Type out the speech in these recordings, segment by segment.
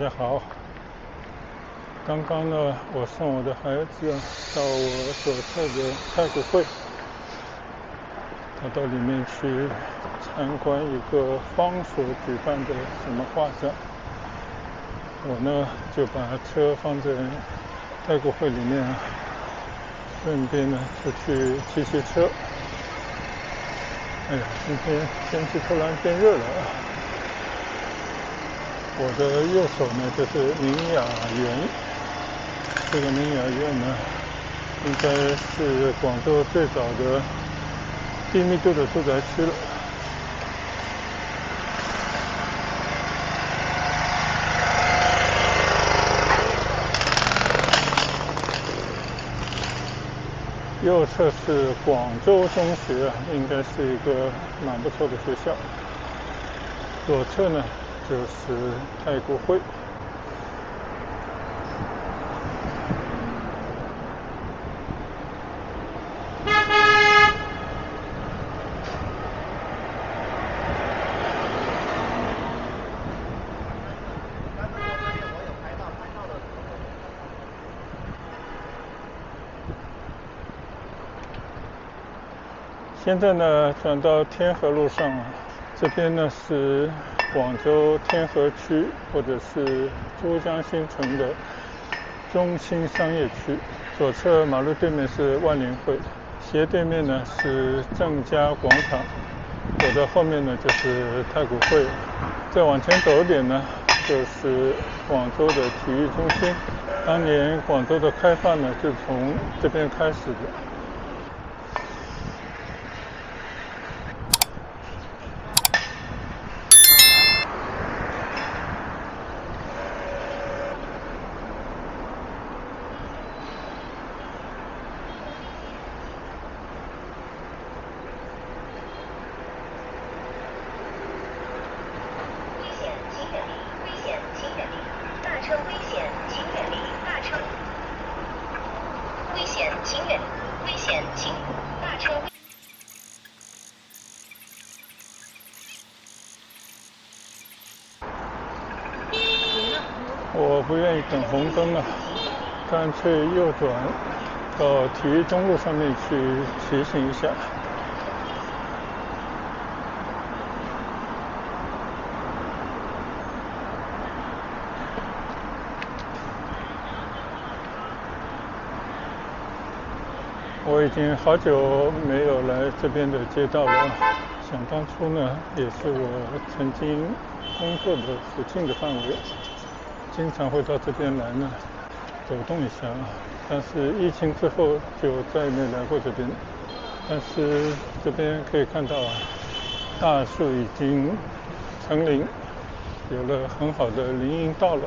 家好。刚刚呢，我送我的孩子到我左侧的太古汇，他到里面去参观一个方所举办的什么画展。我呢就把车放在太古汇里面，顺便呢就去骑车。哎呀，今天天气突然变热了。我的右手呢就是明雅园，这个明雅园呢应该是广州最早的低密度的住宅区了。右侧是广州中学，应该是一个蛮不错的学校。左侧呢就是太古汇。现在呢转到天河路上了，这边呢是广州天河区或者是珠江新城的中心商业区。左侧马路对面是万联汇，斜对面呢是正佳广场，我的后面呢就是太古汇。再往前走一点呢就是广州的体育中心。当年广州的开发呢就从这边开始的。我不愿意等红灯了，干脆右转到体育中路上面去骑行一下。我已经好久没有来这边的街道了，想当初呢也是我曾经工作的附近的范围，经常会到这边来呢走动一下，但是疫情之后就再也没来过这边。但是这边可以看到大树已经成林，有了很好的林荫道了。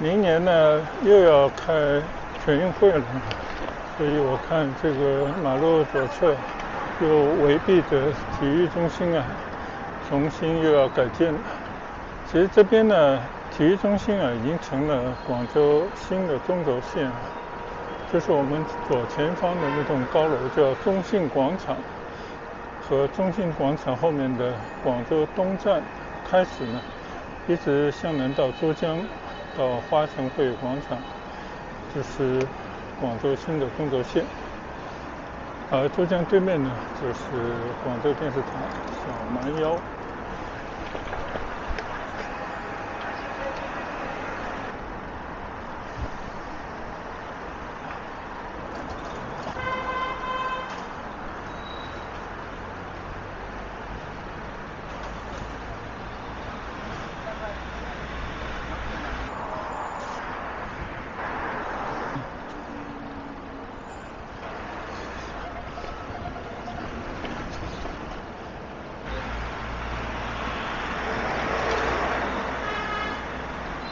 明年呢又要开全运会了，所以我看这个马路左侧又围蔽着体育中心重新又要改建了。其实这边呢体育中心已经成了广州新的中轴线，就是我们左前方的那栋高楼叫中信广场，和中信广场后面的广州东站开始呢，一直向南到珠江，到花城汇广场，就是广州新的中轴线。而珠江对面呢，就是广州电视塔小蛮腰。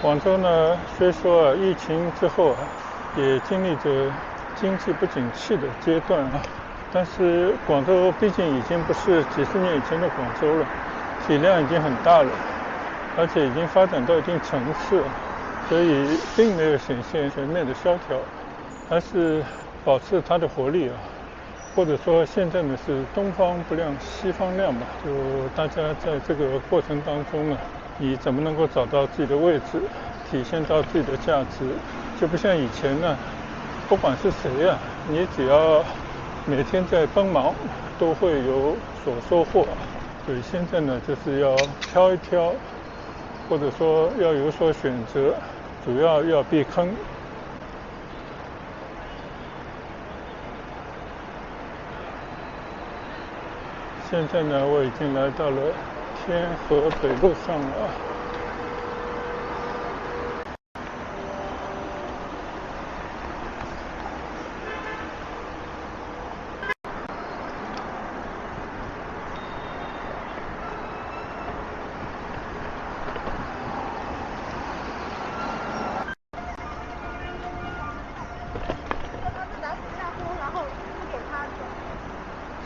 广州呢，虽说疫情之后也经历着经济不景气的阶段但是广州毕竟已经不是几十年以前的广州了，体量已经很大了，而且已经发展到一定层次了，所以并没有显现全面的萧条，而是保持它的活力或者说现在呢是东方不亮西方亮吧，就大家在这个过程当中你怎么能够找到自己的位置，体现到自己的价值，就不像以前不管是谁你只要每天在帮忙都会有所收获，所以现在呢就是要挑一挑，或者说要有所选择，主要要避坑。现在呢，我已经来到了天河北路上了。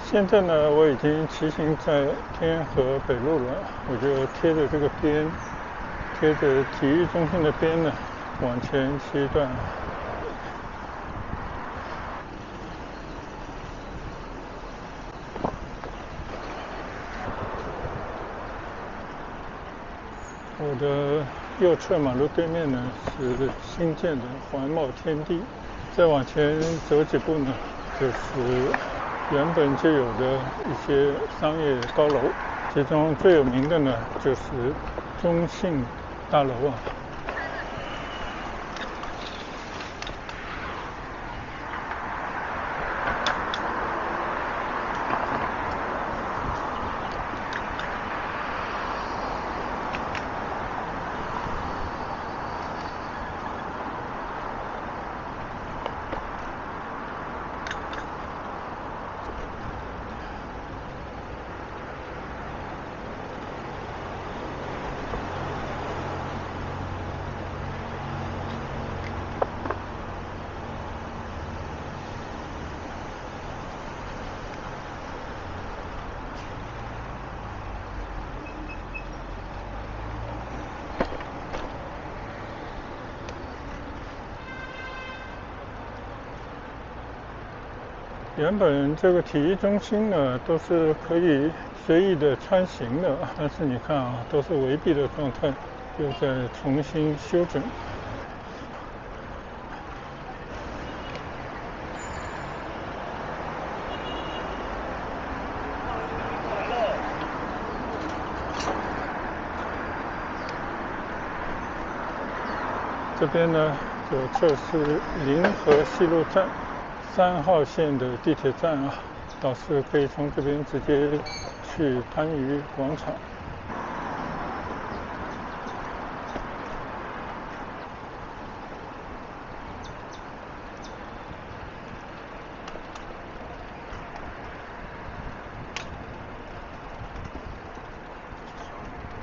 现在呢，我已经骑行在天河北路了，我就贴着这个边，贴着体育中心的边呢，往前骑一段。我的右侧马路对面呢是新建的环贸天地，再往前走几步呢，就是原本就有的一些商业高楼，其中最有名的呢就是中信大楼原本这个体育中心呢都是可以随意的穿行的，但是你看都是围闭的状态，又在重新修整。这边呢左侧是临河西路站3号线的地铁站倒是可以从这边直接去番禺广场。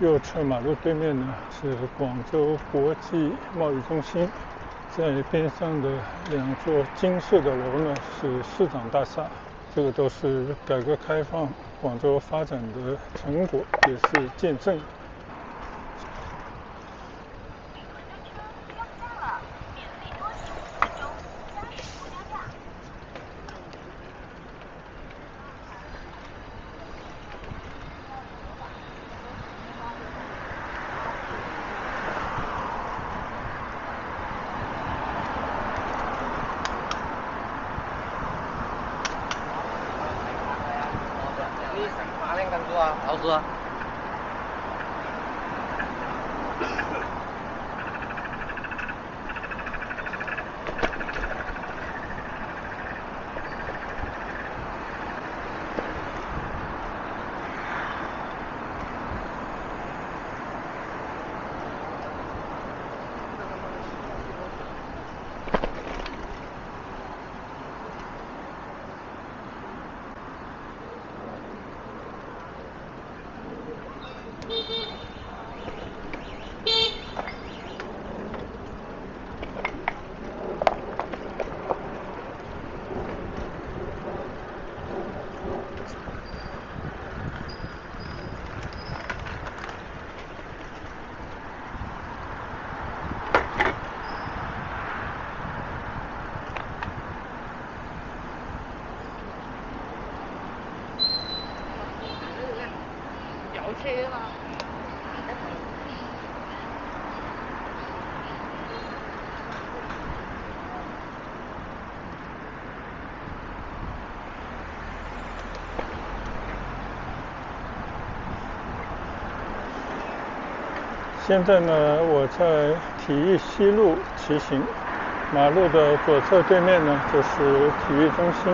右侧马路对面呢是广州国际贸易中心，在边上的2座金色的楼呢是市长大厦，这个都是改革开放广州发展的成果，也是见证。老师。车嘛。现在呢，我在体育西路骑行，马路的左侧对面呢就是体育中心。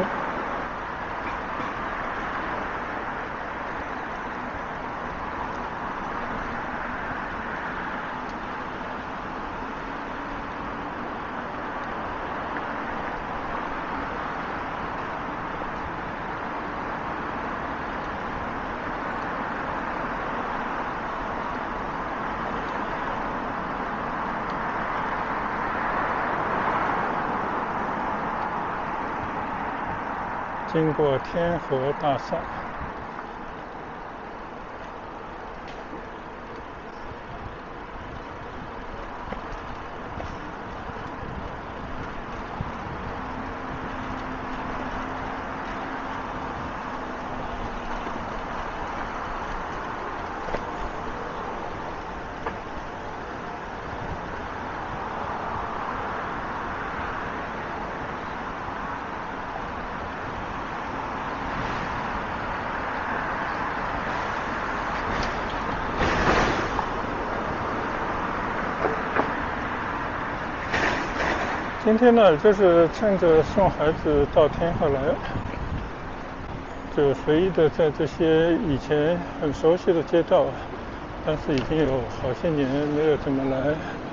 经过天河大厦，今天呢，就是趁着送孩子到天河来，就随意的在这些以前很熟悉的街道，但是已经有好些年没有怎么来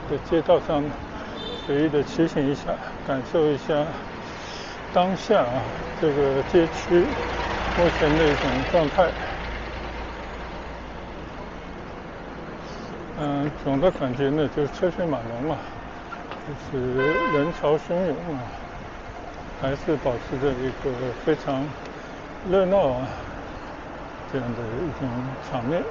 的街道上，随意的骑行一下，感受一下当下这个街区目前的一种状态。总的感觉呢，就是车水马龙嘛。就是人潮汹涌啊，还是保持着一个非常热闹啊这样的一种场面。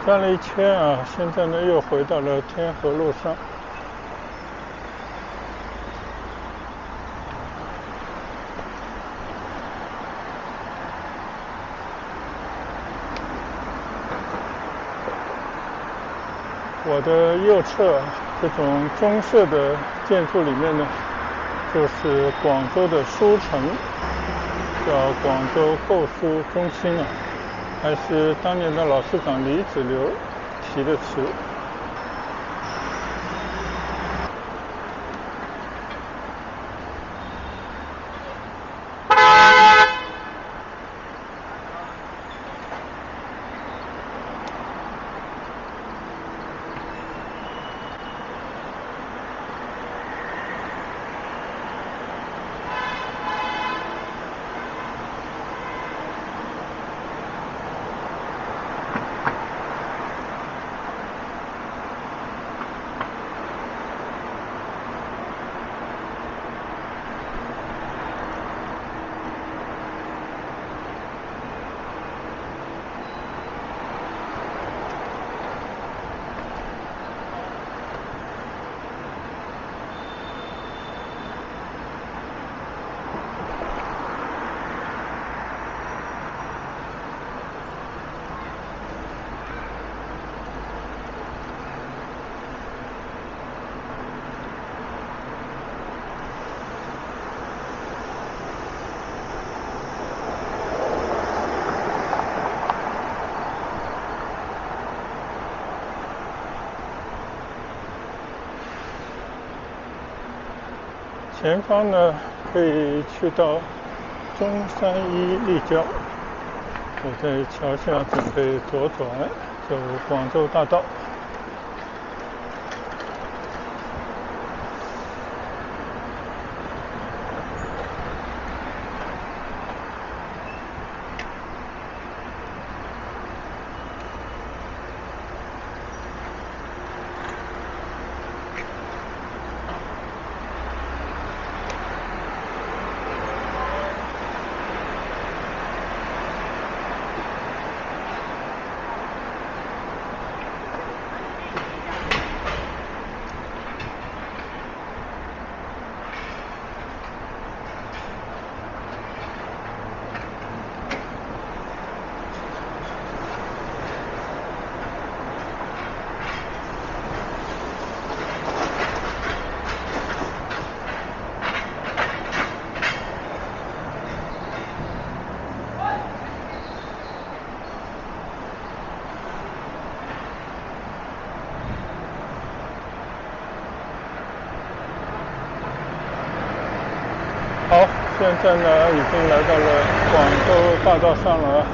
转了一圈啊，现在呢又回到了天河路上。我的右侧这种棕色的建筑里面呢，就是广州的书城，叫广州购书中心啊，还是当年的老市长李子流题的词。前方呢可以去到中山一立交，我在桥下准备左转走广州大道。现在呢，已经来到了广州大道上了。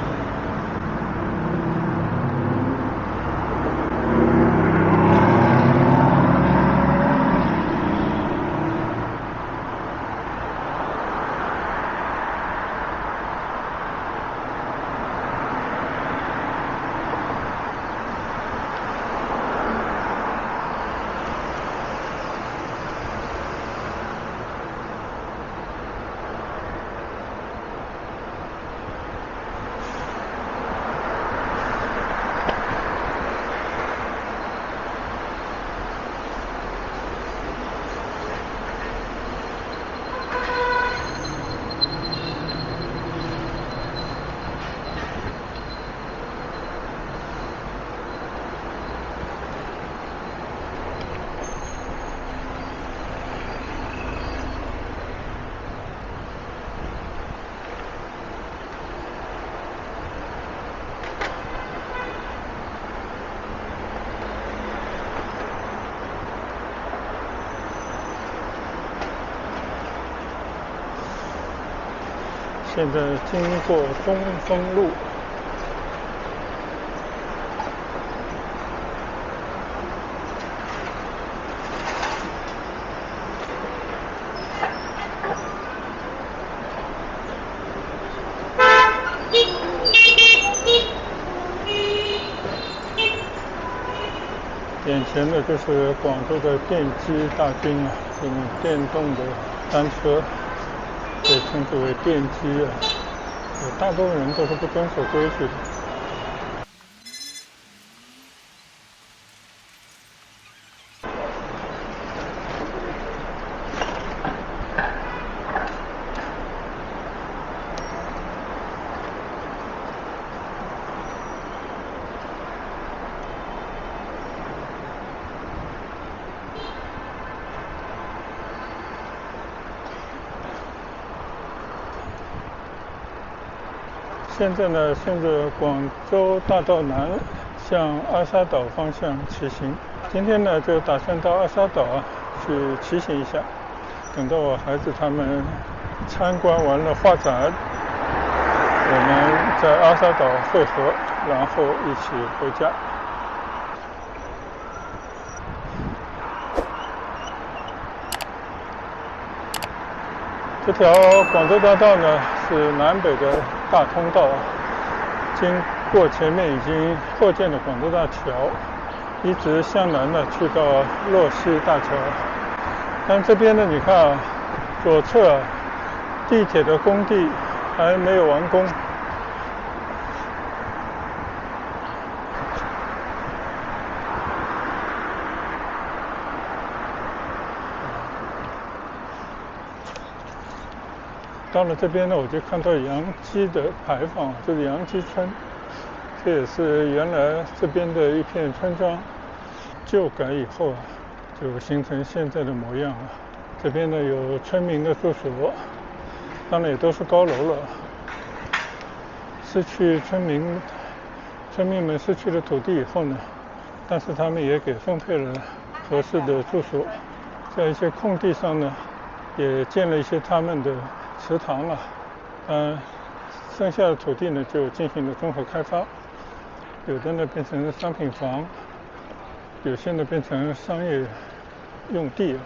现在经过东风路，眼前的就是广州的电机大军啊，这种电动的单车被称之为电机啊，大部分人都是不遵守规矩的。现在呢，顺着广州大道南向二沙岛方向骑行。今天呢，就打算到二沙岛去骑行一下。等到我孩子他们参观完了画展，我们在二沙岛汇合，然后一起回家。这条广州大道呢，是南北的大通道啊，经过前面已经扩建的广州大桥，一直向南呢去到洛溪大桥。但这边呢，你看啊，左侧地铁的工地还没有完工。到了这边呢，我就看到洋基的牌坊，这个洋基村，这也是原来这边的一片村庄，旧改以后就形成现在的模样了。这边呢有村民的住所，当然也都是高楼了。村民们失去了土地以后呢，但是他们也给分配了合适的住所，在一些空地上呢，也建了一些他们的祠堂啊，剩下的土地呢就进行了综合开发，有的呢变成商品房，有些呢变成商业用地了。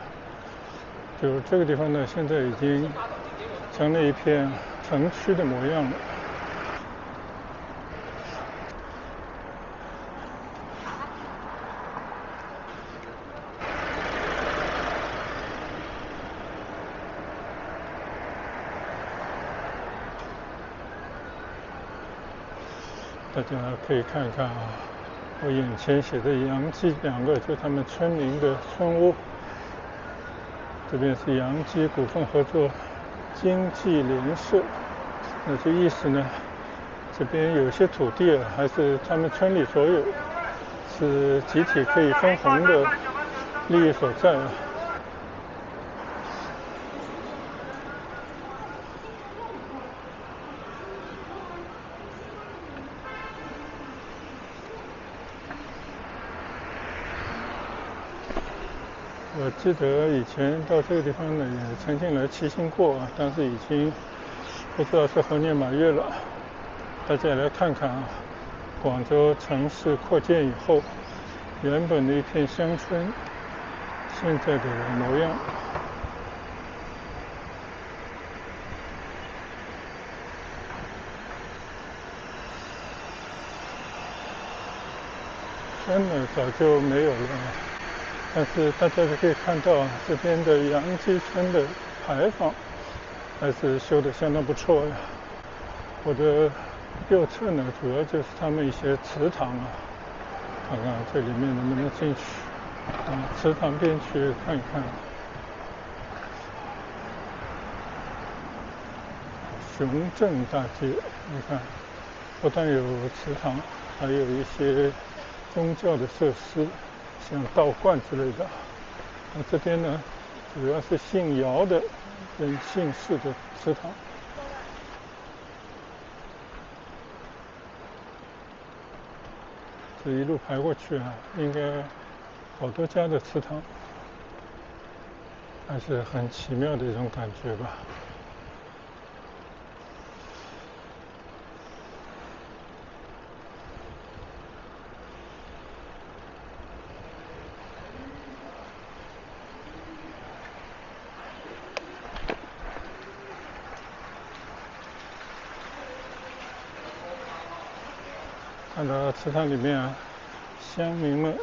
就这个地方呢，现在已经成了一片城区的模样了。大家可以看看啊，我眼前写的洋基2个，就他们村民的村屋。这边是洋基股份合作经济联社，那这意思呢，这边有些土地还是他们村里所有，是集体可以分红的利益所在啊。我记得以前到这个地方呢，也曾经来骑行过，但是已经不知道是何年马月了。大家来看看啊，广州城市扩建以后，原本的一片乡村，现在的模样。山呢早就没有了，但是大家都可以看到这边的杨箕村的牌坊还是修得相当不错呀。我的右侧呢，主要就是他们一些祠堂啊，看看这里面能不能进去啊，祠堂边去看一看。雄镇大街，你看，不但有祠堂，还有一些宗教的设施，像道观之类的。这边呢，主要是姓姚的跟姓氏的祠堂。这一路排过去啊，应该好多家的祠堂，还是很奇妙的一种感觉吧。看到祠堂里面啊，乡民们、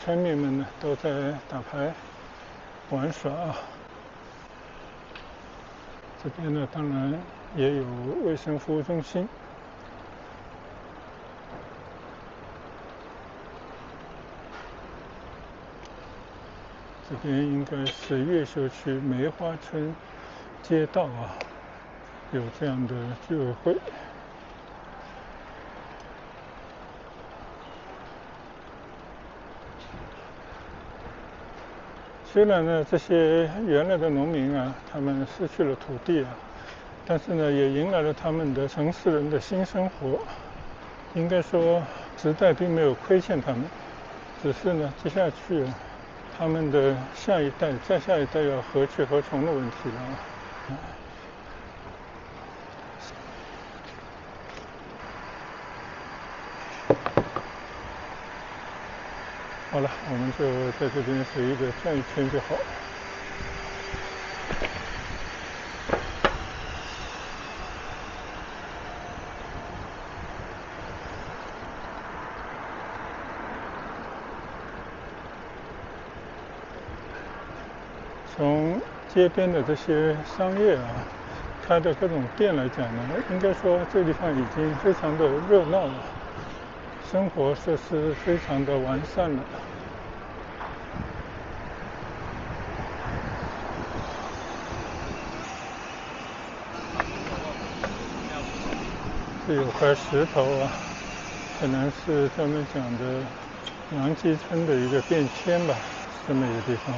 村民们呢都在打牌、玩耍。这边呢，当然也有卫生服务中心。这边应该是越秀区梅花村街道啊，有这样的居委会。虽然呢，这些原来的农民啊，他们失去了土地啊，但是呢，也迎来了他们的城市人的新生活。应该说，时代并没有亏欠他们，只是呢，接下去他们的下一代、再下一代要何去何从的问题了。好了，我们就在这边随意的转一圈就好。从街边的这些商业啊，开的各种店来讲呢，应该说这个地方已经非常的热闹了，生活设施非常的完善了。这有块石头啊，可能是专门讲的杨箕村的一个便签吧，这么一个地方，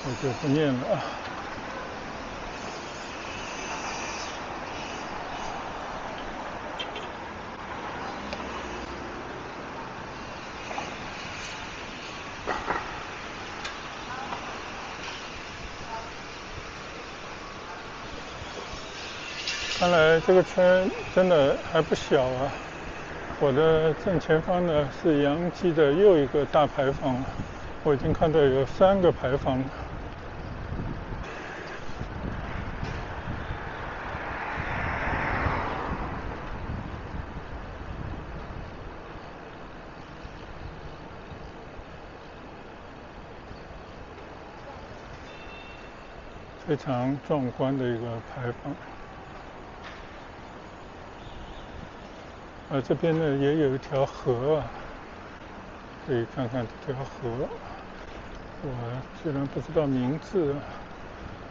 我就不念了啊。看来这个村真的还不小啊！我的正前方呢是杨箕的又一个大牌坊，我已经看到有3个牌坊了。非常壮观的一个牌坊。这边呢也有一条河啊，可以看看这条河。我虽然不知道名字，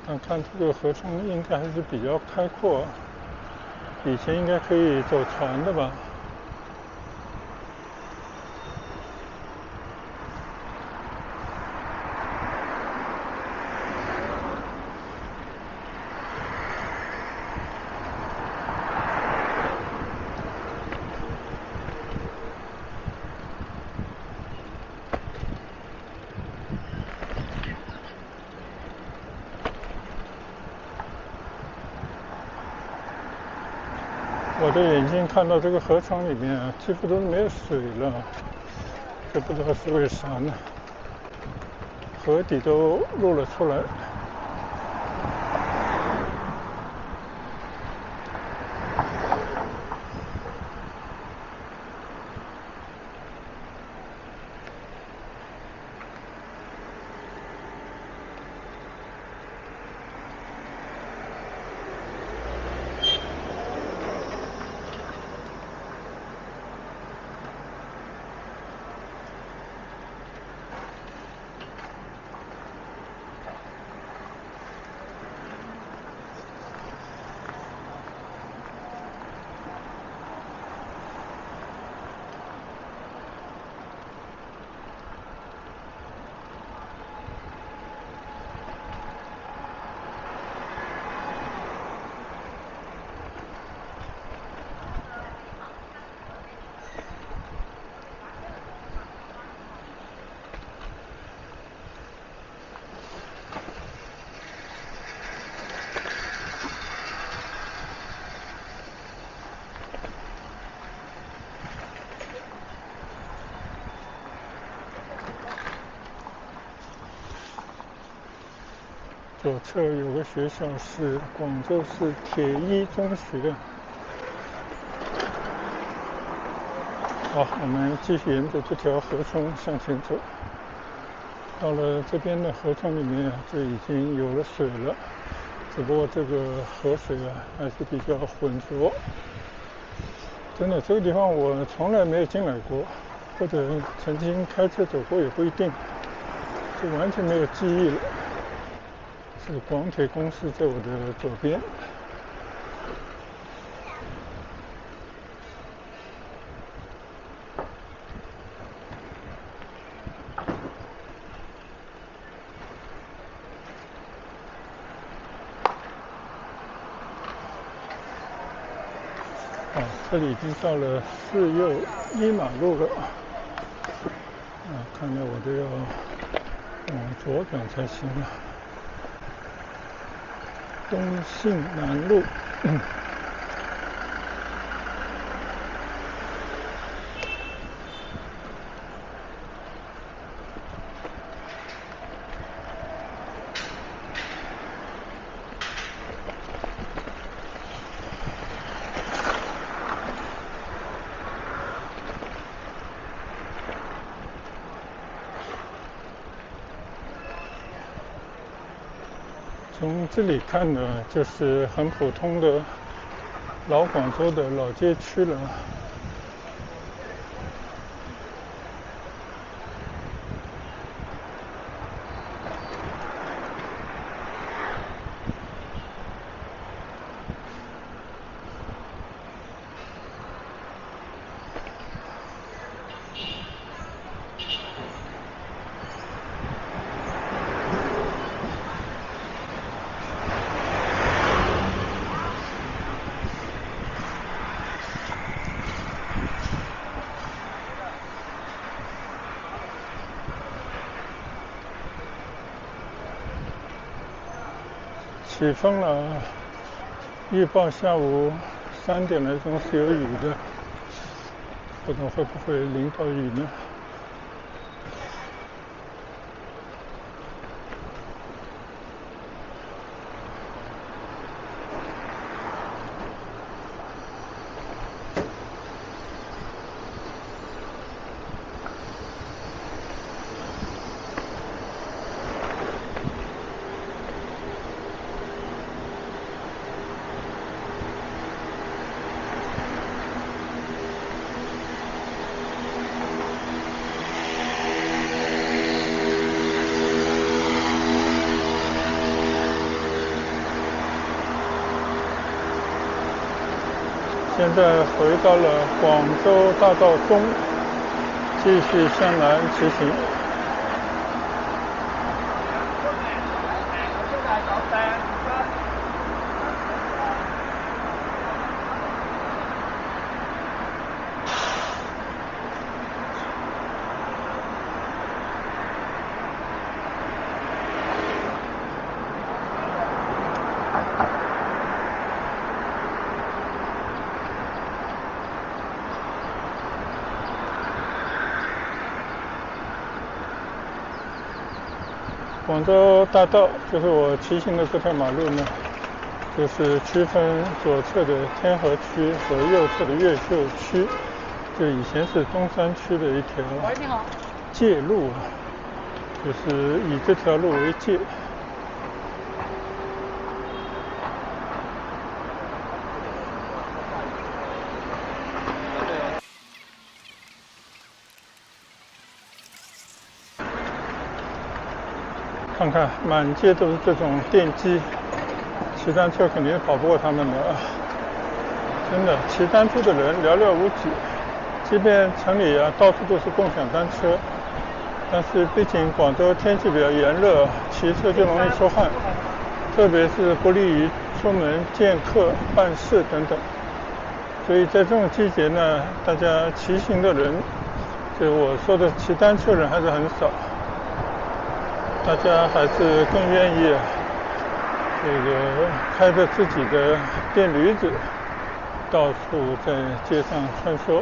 但看这个河川应该还是比较开阔，以前应该可以走船的吧。我的眼睛看到这个河床里面啊，几乎都没有水了，这不知道是为啥呢？河底都露了出来。左侧有个学校是广州市铁一中学。好，我们继续沿着这条河川向前走。到了这边的河川里面就已经有了水了，只不过这个河水还是比较浑浊。真的，这个地方我从来没有进来过，或者曾经开车走过也不一定，就完全没有记忆了。是广铁公司在我的左边。这里已经到了4右1马路了。看来我都要往左转才行了。东信南路。从这里看呢，就是很普通的老广州的老街区了。起风了，预报下午3点来钟是有雨的，不知道会不会淋到雨呢？现在回到了广州大道中，继续向南骑行。广州大道就是我骑行的这条马路呢，就是区分左侧的天河区和右侧的越秀区，就以前是中山区的一条界路啊，就是以这条路为界。看看满街都是这种电机，骑单车肯定跑不过他们的啊！真的，骑单车的人寥寥无几。即便城里啊到处都是共享单车，但是毕竟广州天气比较炎热，骑车就容易出汗，特别是不利于出门见客、办事等等。所以在这种季节呢，大家骑行的人，就我说的骑单车人还是很少。大家还是更愿意开着自己的电驴子到处在街上穿梭。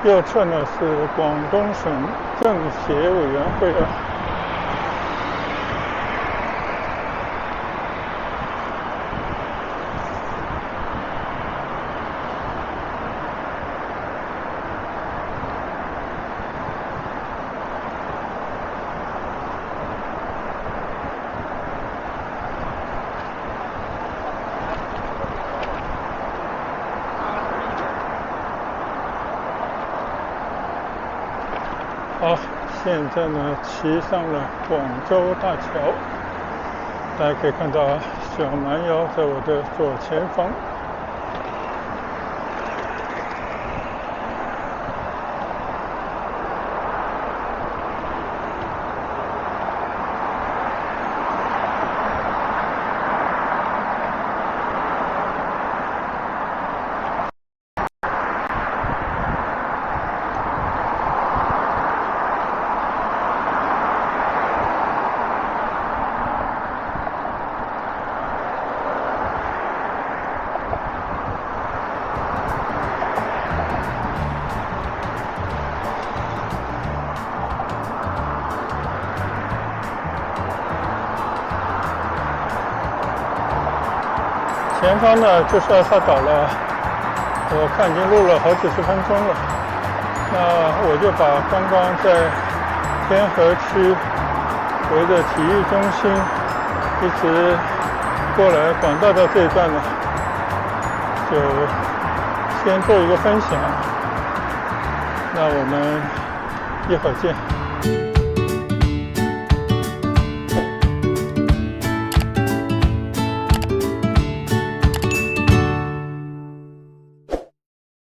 右侧呢是广东省政协委员会啊。好，现在呢骑上了广州大桥，大家可以看到小蛮腰在我的左前方。前方呢就是要下岛了，我看已经录了好几十分钟了。那我就把刚刚在天河区围着体育中心一直过来广大道这一段呢，就先做一个分享。那我们一会儿见。